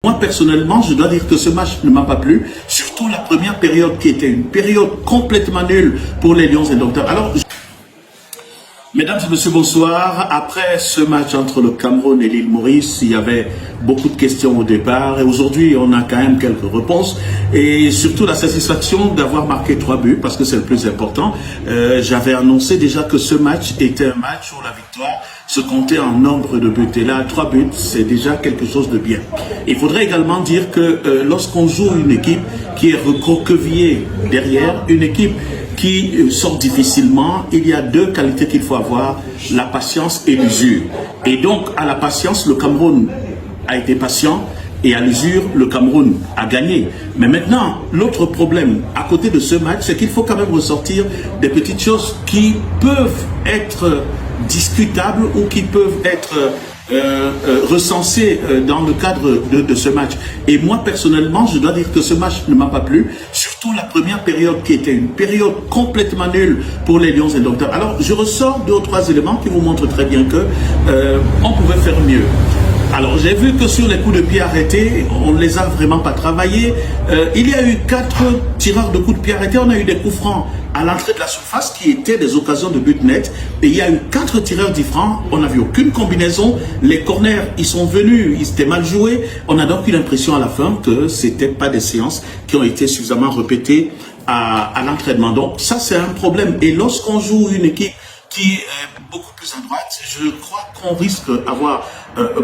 Moi, personnellement, je dois dire que ce match ne m'a pas plu, surtout la première période qui était une période complètement nulle pour les Lions indomptables. Alors, mesdames et messieurs, bonsoir. Après ce match entre le Cameroun et l'île Maurice, il y avait beaucoup de questions au départ et aujourd'hui, on a quand même quelques réponses et surtout la satisfaction d'avoir marqué 3 buts parce que c'est le plus important. J'avais annoncé déjà que ce match était un match où la victoire se comptait en nombre de buts et là, 3 buts, c'est déjà quelque chose de bien. Il faudrait également dire que lorsqu'on joue une équipe qui est recroquevillée derrière, une équipe qui sort difficilement, il y a 2 qualités qu'il faut avoir, la patience et l'usure. Et donc, à la patience, le Cameroun a été patient et à l'usure, le Cameroun a gagné. Mais maintenant, l'autre problème à côté de ce match, c'est qu'il faut quand même ressortir des petites choses qui peuvent être discutables ou qui peuvent être recensé dans le cadre de ce match. Et moi, personnellement, je dois dire que ce match ne m'a pas plu, surtout la première période qui était une période complètement nulle pour les Lions indomptables. Alors, je ressors 2 ou 3 éléments qui vous montrent très bien que on pouvait faire mieux. Alors, j'ai vu que sur les coups de pied arrêtés, on ne les a vraiment pas travaillés. Il y a eu 4 tireurs de coups de pied arrêtés. On a eu des coups francs à l'entrée de la surface qui étaient des occasions de but net. Et il y a eu 4 tireurs différents. On n'a vu aucune combinaison. Les corners, ils sont venus, ils étaient mal joués. On a donc eu l'impression à la fin que ce n'étaient pas des séances qui ont été suffisamment répétées à l'entraînement. Donc, ça, c'est un problème. Et lorsqu'on joue une équipe qui est beaucoup plus à droite, je crois qu'on risque d'avoir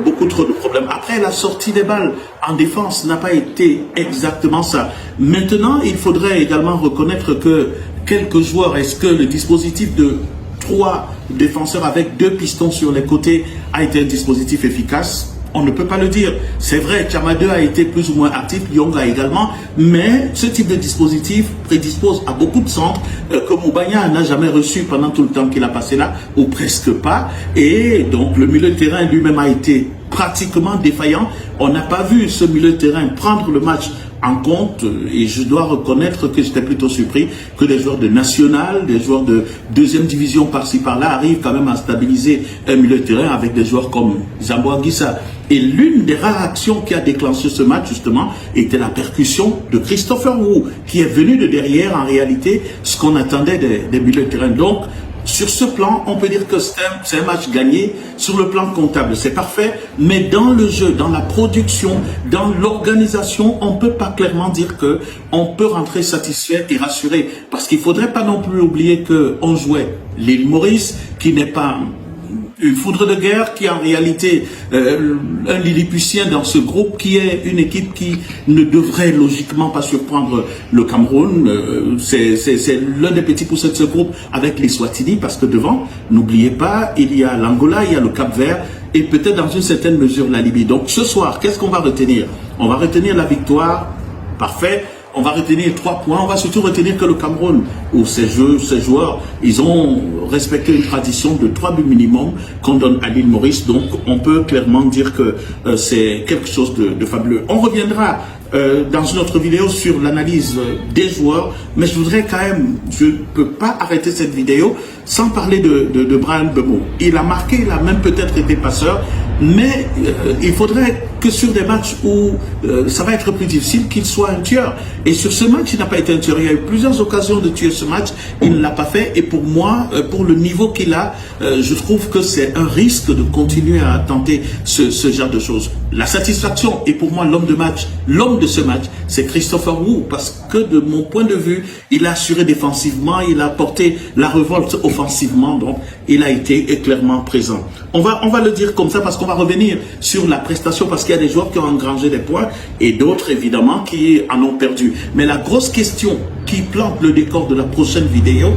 beaucoup trop de problèmes. Après, la sortie des balles en défense n'a pas été exactement ça. Maintenant, il faudrait également reconnaître que quelques joueurs, est-ce que le dispositif de 3 défenseurs avec 2 pistons sur les côtés a été un dispositif efficace? On ne peut pas le dire. C'est vrai, Tchama 2 a été plus ou moins actif, Lyonga également, mais ce type de dispositif prédispose à beaucoup de centres que Moubania n'a jamais reçu pendant tout le temps qu'il a passé là, ou presque pas. Et donc le milieu de terrain lui-même a été pratiquement défaillant. On n'a pas vu ce milieu de terrain prendre le match en compte et je dois reconnaître que j'étais plutôt surpris que des joueurs de national, des joueurs de 2e division par-ci par-là arrivent quand même à stabiliser un milieu de terrain avec des joueurs comme Zambo Anguissa. Et l'une des rares actions qui a déclenché ce match justement était la percussion de Christopher Wu qui est venu de derrière en réalité ce qu'on attendait des milieux de terrain. Donc sur ce plan, on peut dire que c'est un match gagné. Sur le plan comptable, c'est parfait. Mais dans le jeu, dans la production, dans l'organisation, on ne peut pas clairement dire qu'on peut rentrer satisfait et rassuré. Parce qu'il ne faudrait pas non plus oublier qu'on jouait l'île Maurice, qui n'est pas une foudre de guerre, qui est en réalité un Lilliputien dans ce groupe, qui est une équipe qui ne devrait logiquement pas surprendre le Cameroun. C'est l'un des petits poussets de ce groupe avec les Swatini, parce que devant, n'oubliez pas, il y a l'Angola, il y a le Cap-Vert, et peut-être dans une certaine mesure la Libye. Donc ce soir, qu'est-ce qu'on va retenir? On va retenir la victoire, parfait. On va retenir 3 points. On va surtout retenir que le Cameroun, où ces joueurs, ils ont respecté une tradition de 3 buts minimum qu'on donne à l'île Maurice. Donc, on peut clairement dire que c'est quelque chose de fabuleux. On reviendra dans une autre vidéo sur l'analyse des joueurs, mais je voudrais quand même, je ne peux pas arrêter cette vidéo sans parler de Bryan Mbeumo. Il a marqué, il a même peut-être été passeur, mais il faudrait que sur des matchs où ça va être plus difficile, qu'il soit un tueur. Et sur ce match, il n'a pas été un tueur. Il y a eu plusieurs occasions de tuer ce match, il ne l'a pas fait. Et pour moi, pour le niveau qu'il a, je trouve que c'est un risque de continuer à tenter ce genre de choses. La satisfaction, et pour moi l'homme de match, l'homme de ce match, c'est Christopher Wu, parce que de mon point de vue, il a assuré défensivement, il a porté la révolte offensivement, donc il a été clairement présent. On va le dire comme ça parce qu'on va revenir sur la prestation, parce qu'il y a des joueurs qui ont engrangé des points et d'autres évidemment qui en ont perdu. Mais la grosse question qui plante le décor de la prochaine vidéo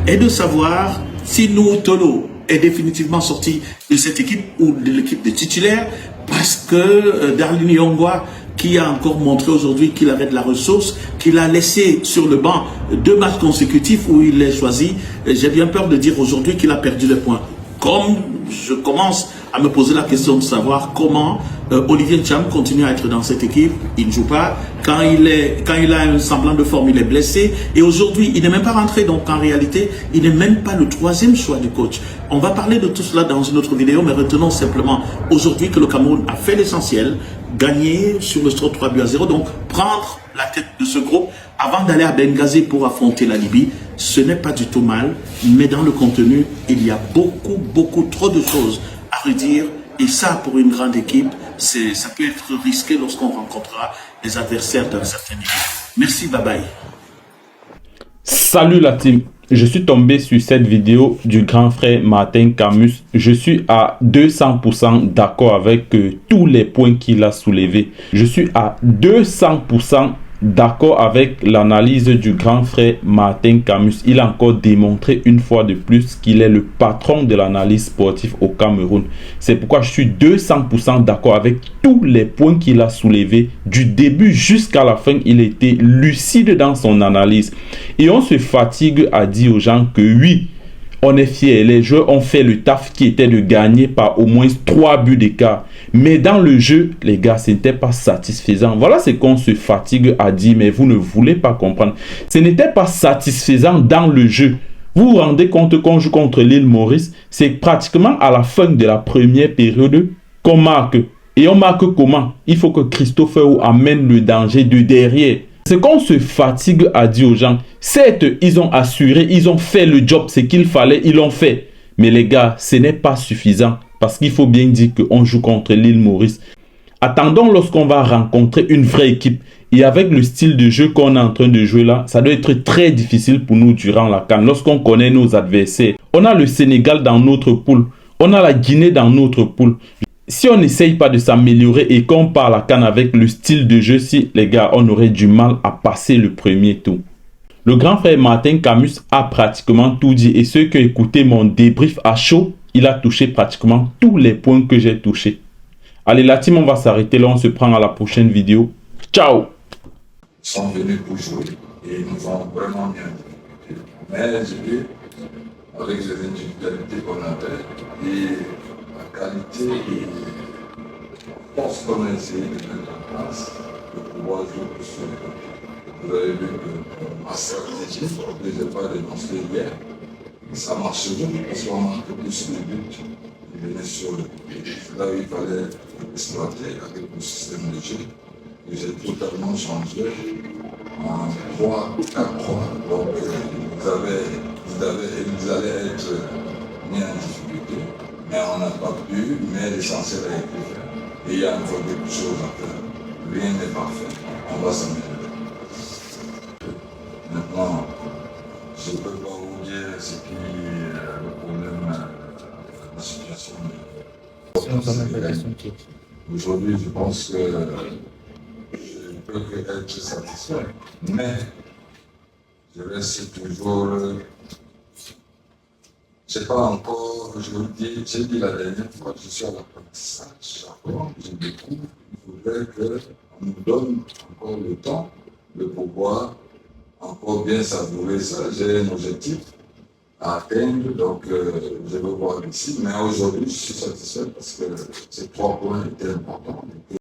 est de savoir si Nuhu Tolo est définitivement sorti de cette équipe ou de l'équipe de titulaires, parce que Darlin Yongwa, qui a encore montré aujourd'hui qu'il avait de la ressource, qu'il a laissé sur le banc 2 matchs consécutifs où il est choisi. J'ai bien peur de dire aujourd'hui qu'il a perdu les points. Comme je commence à me poser la question de savoir comment Olivier Cham continue à être dans cette équipe, il ne joue pas. Quand il a un semblant de forme, il est blessé. Et aujourd'hui, il n'est même pas rentré. Donc en réalité, il n'est même pas le troisième choix du coach. On va parler de tout cela dans une autre vidéo, mais retenons simplement aujourd'hui que le Cameroun a fait l'essentiel, gagner sur le score 3-0. Donc prendre la tête de ce groupe avant d'aller à Benghazi pour affronter la Libye, ce n'est pas du tout mal. Mais dans le contenu, il y a beaucoup trop de choses à redire. Et ça, pour une grande équipe, ça peut être risqué lorsqu'on rencontrera les adversaires d'un certain niveau. Merci, bye bye. Salut la team, je suis tombé sur cette vidéo du grand frère Martin Camus. Je suis à 200% d'accord avec tous les points qu'il a soulevés. Je suis à 200% d'accord avec l'analyse du grand frère Martin Camus. Il a encore démontré une fois de plus qu'il est le patron de l'analyse sportive au Cameroun. C'est pourquoi je suis 200% d'accord avec tous les points qu'il a soulevés. Du début jusqu'à la fin, il était lucide dans son analyse. Et on se fatigue à dire aux gens que oui, on est fiers, les joueurs ont fait le taf qui était de gagner par au moins 3 buts d'écart. Mais dans le jeu, les gars, ce n'était pas satisfaisant. Voilà ce qu'on se fatigue à dire, mais vous ne voulez pas comprendre. Ce n'était pas satisfaisant dans le jeu. Vous vous rendez compte qu'on joue contre l'île Maurice, c'est pratiquement à la fin de la première période qu'on marque. Et on marque comment? Il faut que Christopher amène le danger de derrière. C'est qu'on se fatigue à dire aux gens, certes, ils ont assuré, ils ont fait le job, ce qu'il fallait, ils l'ont fait. Mais les gars, ce n'est pas suffisant parce qu'il faut bien dire qu'on joue contre l'île Maurice. Attendons lorsqu'on va rencontrer une vraie équipe. Et avec le style de jeu qu'on est en train de jouer là, ça doit être très difficile pour nous durant la CAN. Lorsqu'on connaît nos adversaires, on a le Sénégal dans notre poule, on a la Guinée dans notre poule. Si on n'essaye pas de s'améliorer et qu'on part la CAN avec le style de jeu, si les gars, on aurait du mal à passer le premier tour. Le grand frère Martin Camus a pratiquement tout dit et ceux qui ont écouté mon débrief à chaud, il a touché pratiquement tous les points que j'ai touchés. Allez la team, on va s'arrêter là, on se prend à la prochaine vidéo. Ciao! Ils sont venus pour jouer et ils nous ont vraiment bien exécuté. Mais j'ai vu, avec les individualités qu'on avait et la qualité et la force qu'on a essayé de mettre en place pour pouvoir jouer pour ce jeu. Vous avez vu que ma stratégie, je ne les ai pas dénoncé hier, ça marche bien parce qu'on manque plus de buts. Ils venaient sur le côté. Là où il fallait exploiter avec le système de jeu. J'ai totalement changé en 3-4-3. Donc ils allaient être mis en difficulté, mais on n'a pas pu, mais l'essentiel a été fait. Et il y a encore beaucoup de choses à faire. Rien n'est parfait. On va s'améliorer. Maintenant, je ne peux pas vous dire ce qui est le problème, la situation. Aujourd'hui, je pense que je ne peux que être satisfait, mais je reste toujours. Je n'ai pas encore, je vous le dis, j'ai dit la dernière fois, je suis à l'apprentissage, je découvre, il faudrait qu'on nous donne encore le temps de pouvoir encore bien savourer ça. J'ai un objectif à atteindre, donc je veux voir ici, mais aujourd'hui je suis satisfait parce que ces 3 points étaient importants.